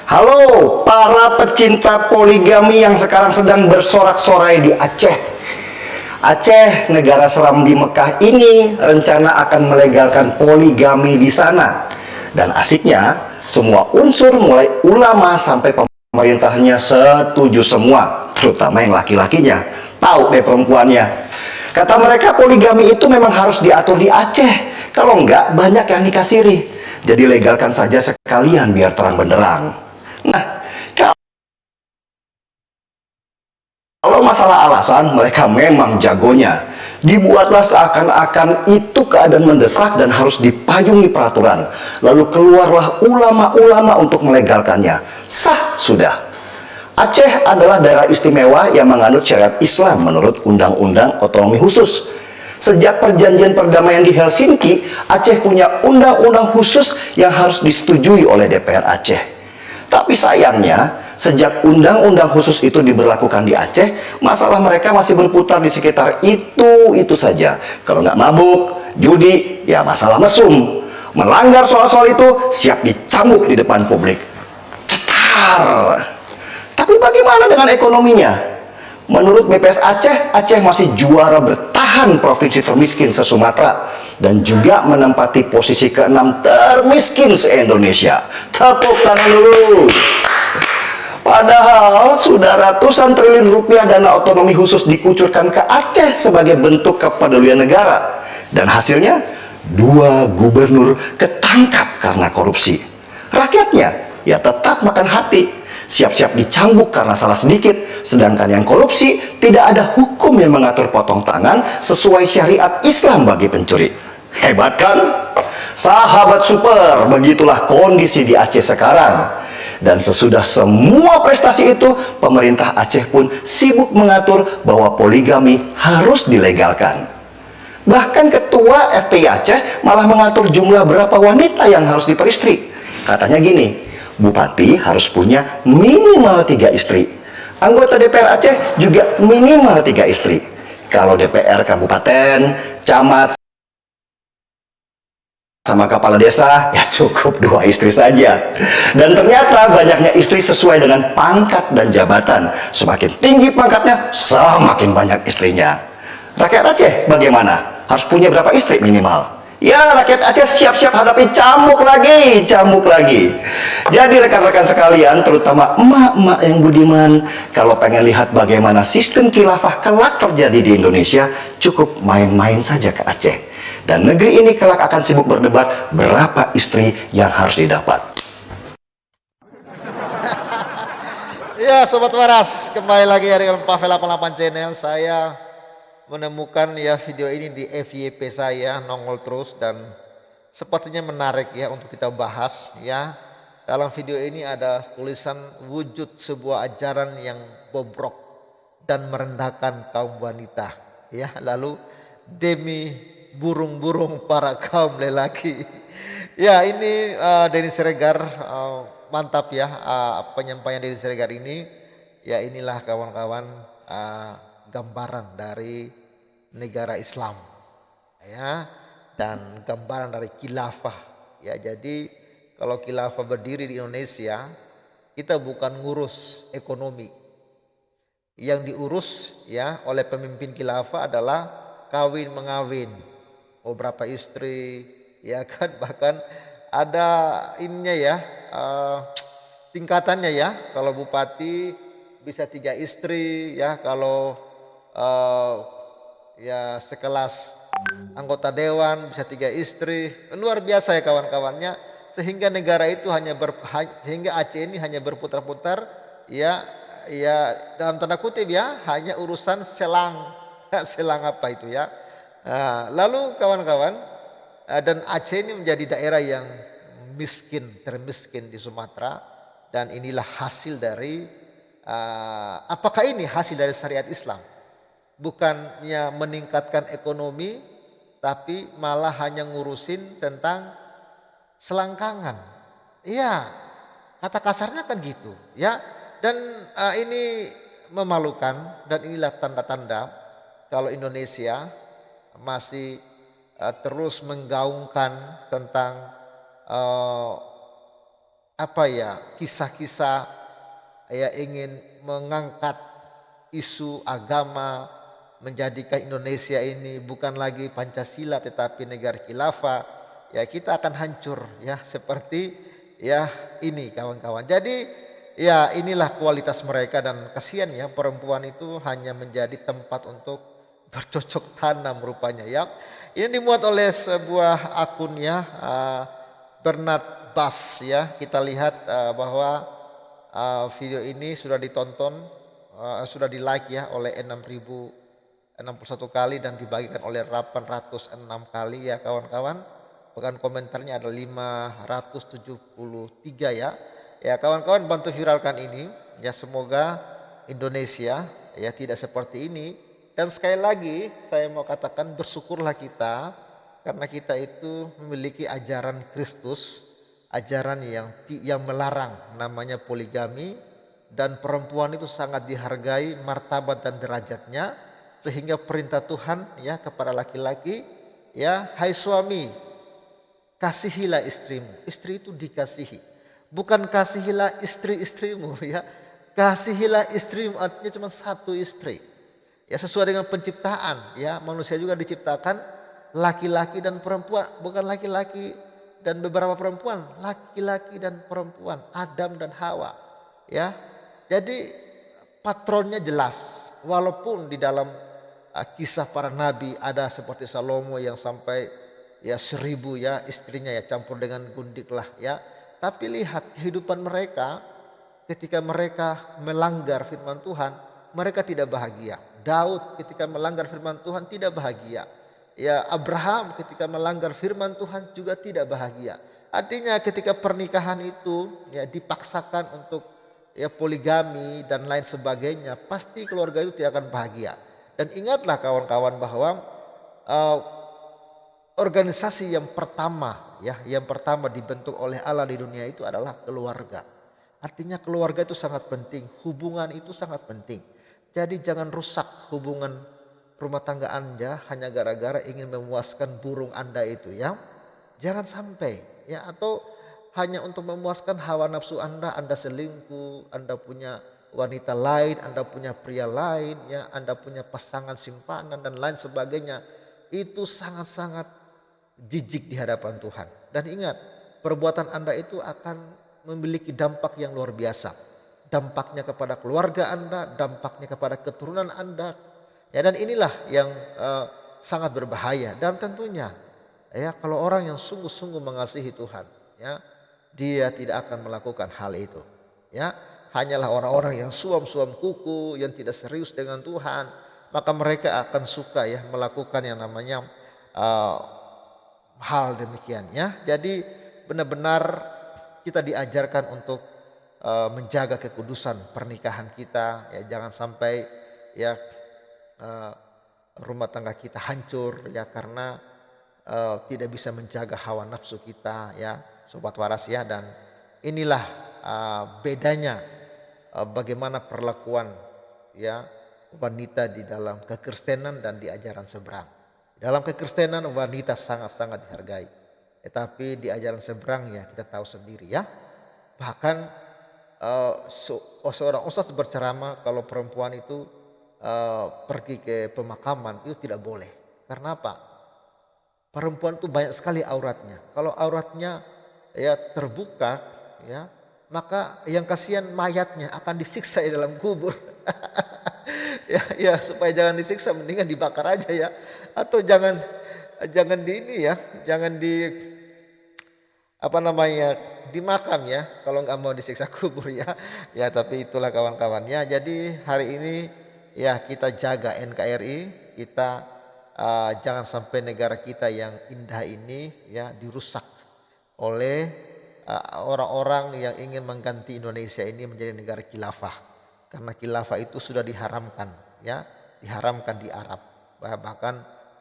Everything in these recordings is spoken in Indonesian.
Halo para pecinta poligami yang sekarang sedang bersorak-sorai di Aceh. Aceh, negara seram di Mekah ini rencana akan melegalkan poligami di sana. Dan asiknya, semua unsur mulai ulama sampai pemerintahnya setuju semua, terutama yang laki-lakinya. Tahu deh perempuannya. Kata mereka poligami itu memang harus diatur di Aceh. Kalau enggak, banyak yang nikah siri. Jadi legalkan saja sekalian biar terang benderang. Nah, kalau masalah alasan, mereka memang jagonya. Dibuatlah seakan-akan itu keadaan mendesak dan harus dipayungi peraturan. Lalu keluarlah ulama-ulama untuk melegalkannya. Sah sudah. Aceh adalah daerah istimewa yang menganut syariat Islam menurut Undang-Undang Otonomi Khusus. Sejak perjanjian perdamaian di Helsinki, Aceh punya undang-undang khusus yang harus disetujui oleh DPR Aceh. Tapi sayangnya, sejak undang-undang khusus itu diberlakukan di Aceh, masalah mereka masih berputar di sekitar itu saja. Kalau nggak mabuk, judi, ya masalah mesum. Melanggar soal-soal itu, siap dicambuk di depan publik. Cetar. Tapi bagaimana dengan ekonominya? Menurut BPS Aceh, Aceh masih juara bertahan provinsi termiskin se-Sumatera dan juga menempati posisi ke-6 termiskin se-Indonesia. Tepuk tangan dulu. Padahal sudah ratusan triliun rupiah dana otonomi khusus dikucurkan ke Aceh sebagai bentuk kepedulian negara. Dan hasilnya, 2 gubernur ketangkap karena korupsi. Rakyatnya ya tetap makan hati, siap-siap dicambuk karena salah sedikit, sedangkan yang korupsi tidak ada hukum yang mengatur potong tangan sesuai syariat Islam bagi pencuri. Hebat kan? Sahabat super, begitulah kondisi di Aceh sekarang. Dan sesudah semua prestasi itu, pemerintah Aceh pun sibuk mengatur bahwa poligami harus dilegalkan. Bahkan ketua FPI Aceh malah mengatur jumlah berapa wanita yang harus diperistri. Katanya gini, bupati harus punya minimal 3 istri. Anggota DPR Aceh juga minimal 3 istri. Kalau DPR kabupaten, camat, sama kepala desa, ya cukup 2 istri saja. Dan ternyata banyaknya istri sesuai dengan pangkat dan jabatan. Semakin tinggi pangkatnya, semakin banyak istrinya. Rakyat Aceh bagaimana? Harus punya berapa istri minimal? Ya, rakyat Aceh siap-siap hadapi cambuk lagi. Jadi rekan-rekan sekalian, terutama emak-emak yang budiman, kalau pengen lihat bagaimana sistem khilafah kelak terjadi di Indonesia, cukup main-main saja ke Aceh. Dan negeri ini kelak akan sibuk berdebat berapa istri yang harus didapat. Ya Sobat Waras, kembali lagi dari Pavel 88 Channel. Saya menemukan ya video ini di FYP saya, nongol terus dan sepertinya menarik ya untuk kita bahas ya. Dalam video ini ada tulisan wujud sebuah ajaran yang bobrok dan merendahkan kaum wanita ya. Lalu demi burung-burung para kaum lelaki. Ya ini Denny Siregar, mantap ya penyampaian Denny Siregar ini. Ya inilah kawan-kawan gambaran dari negara Islam ya, dan gambaran dari khilafah ya. Jadi kalau khilafah berdiri di Indonesia, kita bukan ngurus ekonomi, yang diurus ya oleh pemimpin khilafah adalah kawin mengawin, berapa istri ya kan, bahkan ada ininya ya, tingkatannya ya. Kalau bupati bisa 3 istri ya, kalau ya sekelas anggota dewan bisa 3 istri. Luar biasa ya kawan-kawannya, sehingga negara itu sehingga Aceh ini hanya berputar-putar ya, dalam tanda kutip ya, hanya urusan selang. Selang apa itu ya. Nah, lalu kawan-kawan, dan Aceh ini menjadi daerah yang termiskin di Sumatera, dan inilah hasil dari apakah ini hasil dari syariat Islam? Bukannya meningkatkan ekonomi, tapi malah hanya ngurusin tentang selangkangan. Iya, kata kasarnya kan gitu ya. Dan ini memalukan, dan inilah tanda-tanda kalau Indonesia masih terus menggaungkan tentang kisah-kisah ingin mengangkat isu agama, menjadikan Indonesia ini bukan lagi Pancasila tetapi negara khilafah, kita akan hancur seperti ini kawan-kawan. Jadi inilah kualitas mereka, dan kasihan perempuan itu hanya menjadi tempat untuk bercocok tanam rupanya. Ini dimuat oleh sebuah akun Bernard Bass Kita lihat bahwa video ini sudah ditonton, sudah di like oleh 6.061 kali dan dibagikan oleh 806 kali kawan-kawan. Bahkan komentarnya ada 573 kawan-kawan, bantu viralkan ini semoga Indonesia tidak seperti ini. Dan sekali lagi saya mau katakan, bersyukurlah kita karena kita itu memiliki ajaran Kristus, ajaran yang melarang namanya poligami, dan perempuan itu sangat dihargai martabat dan derajatnya, sehingga perintah Tuhan kepada laki-laki, hai suami, kasihilah istrimu. Istri itu dikasihi, bukan kasihilah istri-istrimu kasihilah istrimu artinya cuma satu istri. Sesuai dengan penciptaan manusia juga diciptakan laki-laki dan perempuan, bukan laki-laki dan beberapa perempuan, laki-laki dan perempuan, Adam dan Hawa. Jadi patronnya jelas, walaupun di dalam kisah para nabi ada seperti Salomo yang sampai 1.000 istrinya campur dengan gundik lah Tapi lihat kehidupan mereka ketika mereka melanggar firman Tuhan, mereka tidak bahagia. Daud ketika melanggar firman Tuhan tidak bahagia. Abraham ketika melanggar firman Tuhan juga tidak bahagia. Artinya ketika pernikahan itu dipaksakan untuk poligami dan lain sebagainya, pasti keluarga itu tidak akan bahagia. Dan ingatlah kawan-kawan bahwa organisasi yang pertama dibentuk oleh Allah di dunia itu adalah keluarga. Artinya keluarga itu sangat penting, hubungan itu sangat penting. Jadi jangan rusak hubungan rumah tangga Anda hanya gara-gara ingin memuaskan burung Anda itu Jangan sampai atau hanya untuk memuaskan hawa nafsu Anda selingkuh, Anda punya wanita lain, Anda punya pria lain, Anda punya pasangan simpanan dan lain sebagainya. Itu sangat-sangat jijik di hadapan Tuhan. Dan ingat, perbuatan Anda itu akan memiliki dampak yang luar biasa. Dampaknya kepada keluarga Anda, dampaknya kepada keturunan Anda. Dan inilah yang sangat berbahaya. Dan tentunya kalau orang yang sungguh-sungguh mengasihi Tuhan, dia tidak akan melakukan hal itu. Hanyalah orang-orang yang suam-suam kuku, yang tidak serius dengan Tuhan, maka mereka akan suka melakukan yang namanya hal demikian. Jadi benar-benar kita diajarkan untuk menjaga kekudusan pernikahan kita. Jangan sampai rumah tangga kita hancur karena tidak bisa menjaga hawa nafsu kita sobat waras Dan inilah bedanya bagaimana perlakuan wanita di dalam kekristenan dan di ajaran seberang. Dalam kekristenan wanita sangat-sangat dihargai, tetapi di ajaran seberang kita tahu sendiri Bahkan seorang ustaz berceramah kalau perempuan itu pergi ke pemakaman itu tidak boleh. Karena apa? Perempuan itu banyak sekali auratnya. Kalau auratnya terbuka maka yang kasihan mayatnya akan disiksa di dalam kubur. Supaya jangan disiksa mendingan dibakar aja atau jangan di ini jangan di di makam kalau nggak mau disiksa kubur tapi itulah kawan-kawannya. Jadi hari ini kita jaga NKRI, kita jangan sampai negara kita yang indah ini dirusak oleh orang-orang yang ingin mengganti Indonesia ini menjadi negara khilafah. Karena khilafah itu sudah diharamkan diharamkan di Arab. Bahkan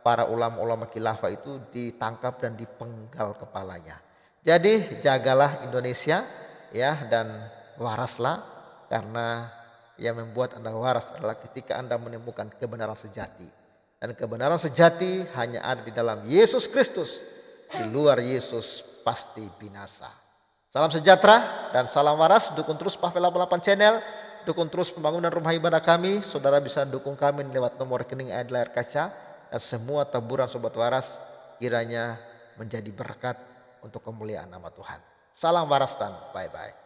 para ulama-ulama khilafah itu ditangkap dan dipenggal kepalanya. Jadi jagalah Indonesia dan waraslah, karena yang membuat Anda waras adalah ketika Anda menemukan kebenaran sejati. Dan kebenaran sejati hanya ada di dalam Yesus Kristus. Di luar Yesus pasti binasa. Salam sejahtera dan salam waras. Dukung terus Pavel 88 Channel. Dukung terus pembangunan rumah ibadah kami. Saudara bisa dukung kami lewat nomor rekening di layar kaca. Dan semua taburan Sobat Waras kiranya menjadi berkat untuk kemuliaan nama Tuhan. Salam waras dan bye-bye.